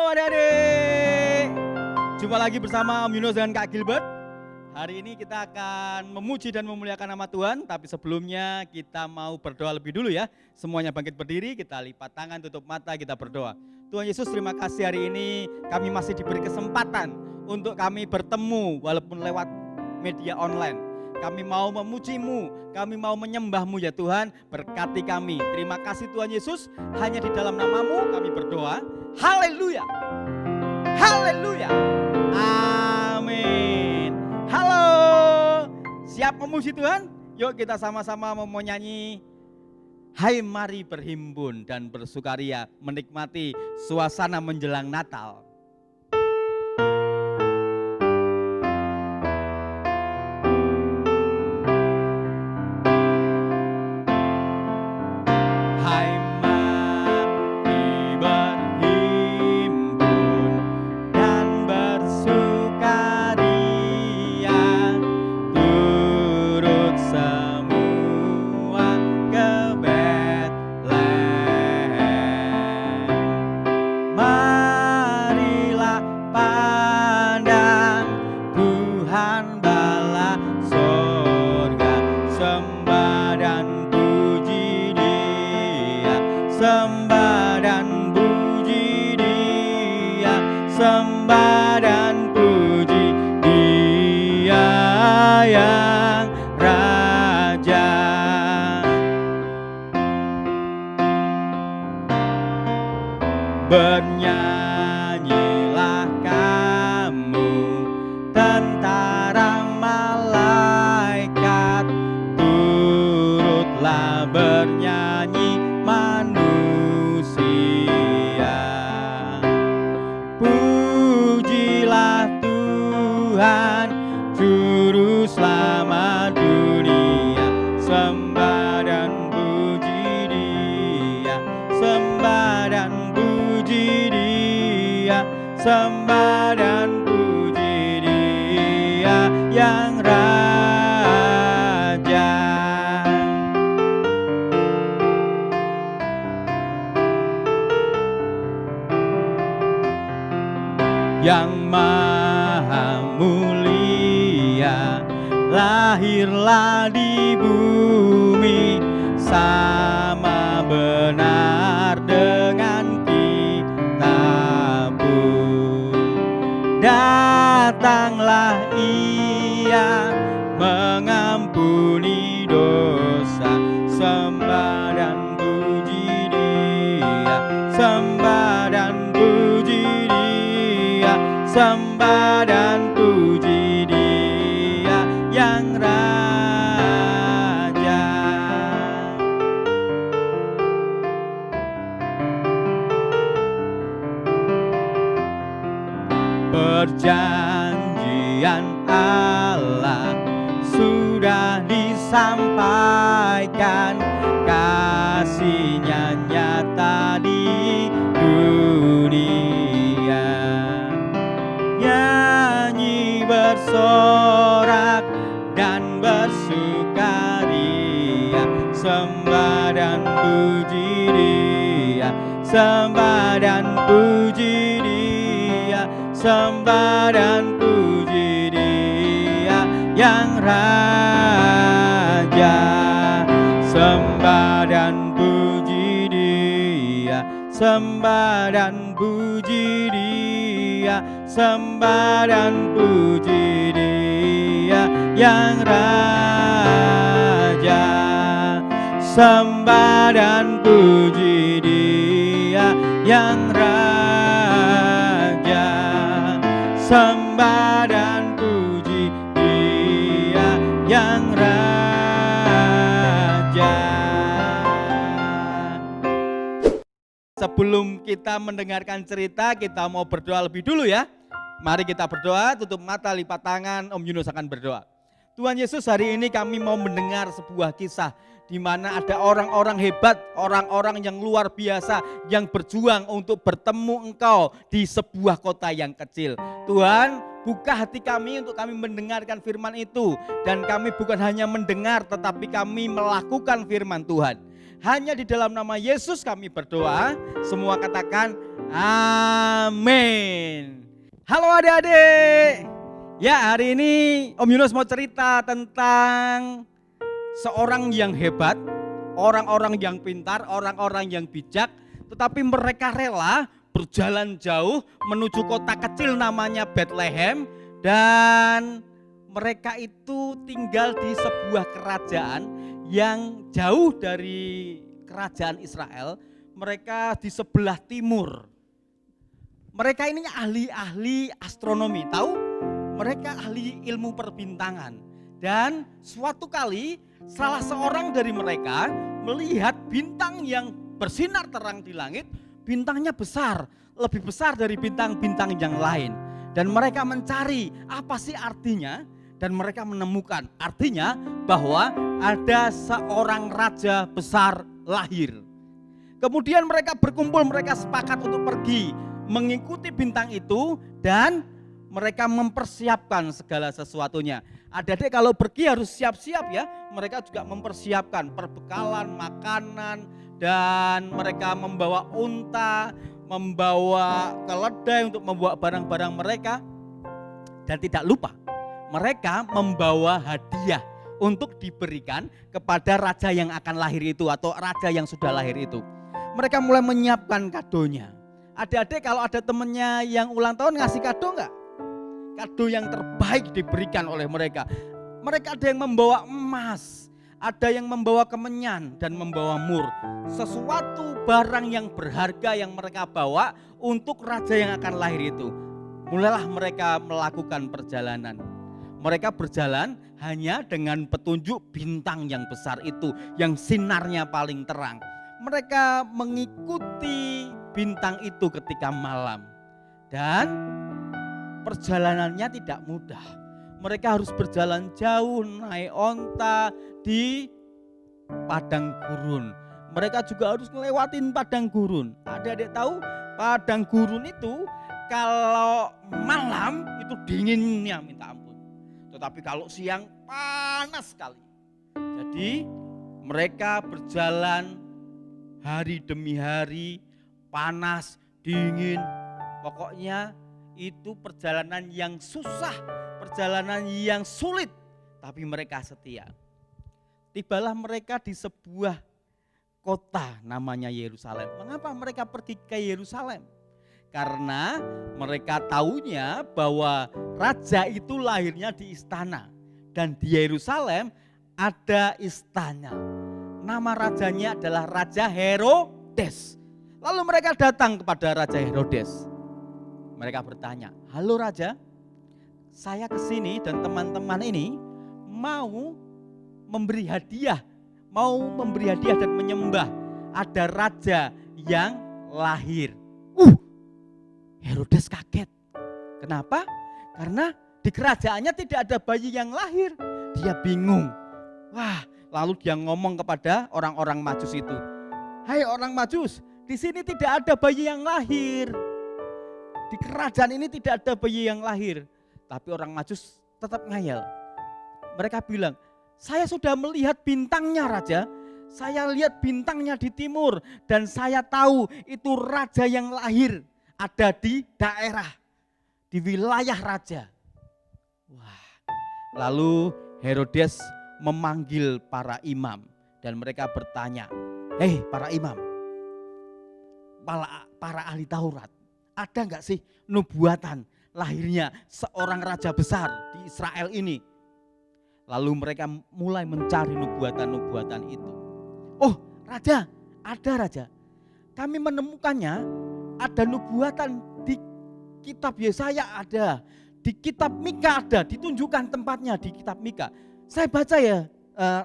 adik-adik, jumpa lagi bersama Om Yunus dan Kak Gilbert. Hari ini kita akan memuji dan memuliakan nama Tuhan, tapi sebelumnya kita mau berdoa lebih dulu ya. Semuanya bangkit berdiri, kita lipat tangan, tutup mata, kita berdoa. Tuhan Yesus, terima kasih hari ini kami masih diberi kesempatan untuk kami bertemu walaupun lewat media online. Kami mau memuji-Mu, kami mau menyembah-Mu ya Tuhan, berkati kami. Terima kasih Tuhan Yesus, hanya di dalam nama-Mu kami berdoa. Haleluya, haleluya, amin. Halo, siap memuji Tuhan? Yuk kita sama-sama mau nyanyi. Hai mari berhimpun dan bersukaria menikmati suasana menjelang Natal. Bernyanyilah kamu, tentara malaikat, turutlah bernyanyi manusia. Pujilah Tuhan, Juru Selamat dunia, sembah dan puji Dia, sembah dan sembah dan puji Dia yang Raja. Yang Maha Mulia lahirlah di bumi, sama benar dengan datanglah Ia mengampuni dosa, sembah dan puji Dia, sembah dan puji Dia, sembah dan puji Dia yang Raja. Perjanjian Allah sudah disampaikan, kasih-Nya nyata di dunia. Nyanyi bersorak dan bersukaria, sembah dan puji Dia, sembah dan puji Dia, sembah dan puji Dia yang Raja. Sembah dan puji Dia, sembah dan puji Dia, sembah dan puji Dia yang Raja. Sembah dan puji Dia yang Raja, sembah dan puji Dia yang Raja. Sebelum kita mendengarkan cerita, kita mau berdoa lebih dulu ya. Mari kita berdoa, tutup mata, lipat tangan, Om Yunus akan berdoa. Tuhan Yesus, hari ini kami mau mendengar sebuah kisah di mana ada orang-orang hebat, orang-orang yang luar biasa yang berjuang untuk bertemu Engkau di sebuah kota yang kecil. Tuhan, buka hati kami untuk kami mendengarkan firman itu, dan kami bukan hanya mendengar tetapi kami melakukan firman Tuhan. Hanya di dalam nama Yesus kami berdoa, semua katakan Amin. Halo adik-adik. Ya, hari ini Om Yunus mau cerita tentang seorang yang hebat, orang-orang yang pintar, orang-orang yang bijak, tetapi mereka rela berjalan jauh menuju kota kecil namanya Bethlehem, dan mereka itu tinggal di sebuah kerajaan yang jauh dari kerajaan Israel. Mereka di sebelah timur. Mereka ini ahli-ahli astronomi, tahu? Mereka ahli ilmu perbintangan. Dan suatu kali salah seorang dari mereka melihat bintang yang bersinar terang di langit. Bintangnya besar, lebih besar dari bintang-bintang yang lain. Dan mereka mencari apa sih artinya, dan mereka menemukan artinya bahwa ada seorang raja besar lahir. Kemudian mereka berkumpul, mereka sepakat untuk pergi mengikuti bintang itu, dan mereka mempersiapkan segala sesuatunya. Adik-adik kalau pergi harus siap-siap ya. Mereka juga mempersiapkan perbekalan, makanan, dan mereka membawa unta, membawa keledai untuk membawa barang-barang mereka. Dan tidak lupa, mereka membawa hadiah untuk diberikan kepada raja yang akan lahir itu atau raja yang sudah lahir itu. Mereka mulai menyiapkan kadonya. Adik-adik kalau ada temennya yang ulang tahun ngasih kado enggak? Kado yang terbaik diberikan oleh mereka. Mereka ada yang membawa emas, ada yang membawa kemenyan dan membawa mur. Sesuatu barang yang berharga yang mereka bawa untuk raja yang akan lahir itu. Mulailah mereka melakukan perjalanan. Mereka berjalan hanya dengan petunjuk bintang yang besar itu, yang sinarnya paling terang. Mereka mengikuti bintang itu ketika malam. Dan perjalanannya tidak mudah. Mereka harus berjalan jauh, naik onta di padang gurun. Mereka juga harus ngelewatin padang gurun. Adik-adik tahu padang gurun itu kalau malam itu dinginnya minta ampun. Tetapi kalau siang panas sekali. Jadi mereka berjalan hari demi hari, panas, dingin, pokoknya itu perjalanan yang susah, perjalanan yang sulit, tapi mereka setia. Tibalah mereka di sebuah kota namanya Yerusalem. Mengapa mereka pergi ke Yerusalem? Karena mereka tahunya bahwa raja itu lahirnya di istana, dan di Yerusalem ada istana. Nama rajanya adalah Raja Herodes. Lalu mereka datang kepada Raja Herodes. Mereka bertanya, "Halo Raja, saya kesini dan teman-teman ini mau memberi hadiah dan menyembah. Ada raja yang lahir." Herodes kaget. Kenapa? Karena di kerajaannya tidak ada bayi yang lahir. Dia bingung. Lalu dia ngomong kepada orang-orang Majus itu, "Hai orang Majus, di sini tidak ada bayi yang lahir. Di kerajaan ini tidak ada bayi yang lahir." Tapi orang Majus tetap ngayal. Mereka bilang, "Saya sudah melihat bintangnya Raja. Saya lihat bintangnya di timur dan saya tahu itu raja yang lahir ada di daerah, di wilayah raja." Lalu Herodes memanggil para imam dan mereka bertanya, "Hei para imam, para ahli Taurat, ada enggak sih nubuatan lahirnya seorang raja besar di Israel ini?" Lalu mereka mulai mencari nubuatan-nubuatan itu. "Oh Raja, ada Raja. Kami menemukannya, ada nubuatan di kitab Yesaya ada, di kitab Mika ada, ditunjukkan tempatnya di kitab Mika." Saya baca ya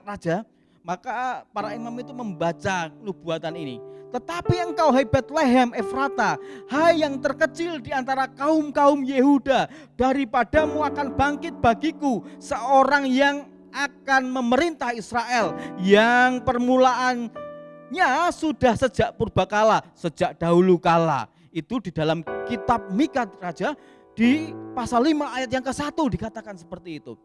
Raja. Maka para imam itu membaca nubuatan ini. "Tetapi engkau hai Bethlehem Efrata, hai yang terkecil di antara kaum-kaum Yehuda, daripadamu akan bangkit bagiku seorang yang akan memerintah Israel, yang permulaannya sudah sejak purbakala, sejak dahulu kala." Itu di dalam kitab Mika Raja, di pasal 5 ayat yang ke-1 dikatakan seperti itu.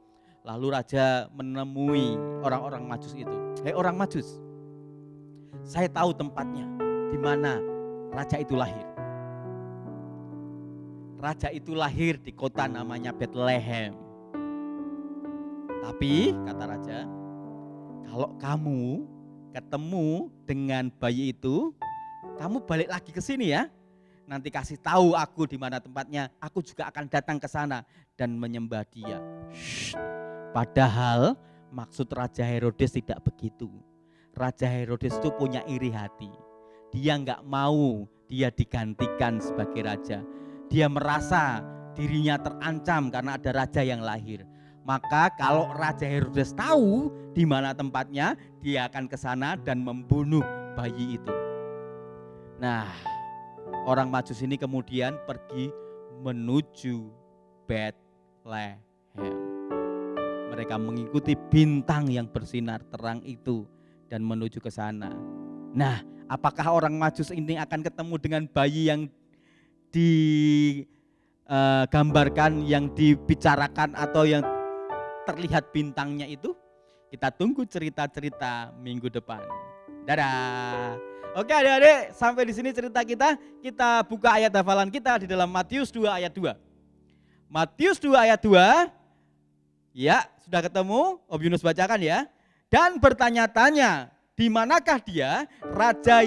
Lalu raja menemui orang-orang Majus itu. "Hei orang Majus, saya tahu tempatnya di mana raja itu lahir. raja itu lahir di kota namanya Bethlehem. Tapi kata raja, kalau kamu ketemu dengan bayi itu, kamu balik lagi ke sini ya. Nanti kasih tahu aku di mana tempatnya, aku juga akan datang ke sana dan menyembah dia. Padahal maksud Raja Herodes tidak begitu. Raja Herodes itu punya iri hati. Dia nggak mau dia digantikan sebagai raja. Dia merasa dirinya terancam karena ada raja yang lahir. Maka kalau Raja Herodes tahu di mana tempatnya, dia akan ke sana dan membunuh bayi itu. Nah, orang Majus ini kemudian pergi menuju Bethlehem. Mereka mengikuti bintang yang bersinar terang itu dan menuju ke sana. Nah, apakah orang Majus ini akan ketemu dengan bayi yang digambarkan, yang dibicarakan atau yang terlihat bintangnya itu? Kita tunggu cerita-cerita minggu depan. Dadah. Oke adik-adik, sampai di sini cerita kita. Kita buka ayat hafalan kita di dalam Matius 2 ayat 2. Matius 2 ayat 2. Ya, sudah ketemu? Om Yunus bacakan ya. Dan bertanya-tanya, di manakah dia, raja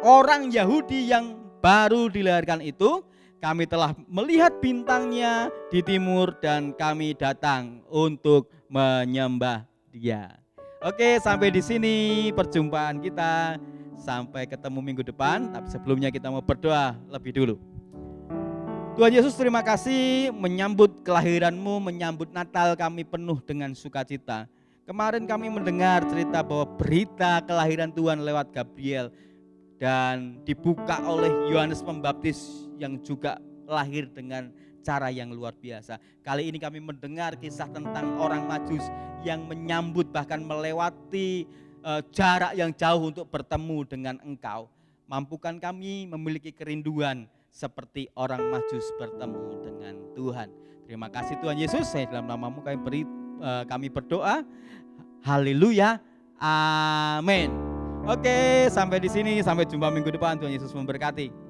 orang Yahudi yang baru dilahirkan itu? Kami telah melihat bintangnya di timur dan kami datang untuk menyembah dia. Oke, sampai di sini perjumpaan kita. Sampai ketemu minggu depan, tapi sebelumnya kita mau berdoa lebih dulu. Tuhan Yesus, terima kasih menyambut kelahiran-Mu, menyambut Natal kami penuh dengan sukacita. Kemarin kami mendengar cerita bahwa berita kelahiran Tuhan lewat Gabriel dan dibuka oleh Yohanes Pembaptis yang juga lahir dengan cara yang luar biasa. Kali ini kami mendengar kisah tentang orang Majus yang menyambut bahkan melewati jarak yang jauh untuk bertemu dengan Engkau. Mampukan kami memiliki kerinduan seperti orang Majus bertemu dengan Tuhan. Terima kasih Tuhan Yesus, saya dalam nama-Mu kami berdoa. Haleluya, amin. Oke, sampai di sini, sampai jumpa minggu depan. Tuhan Yesus memberkati.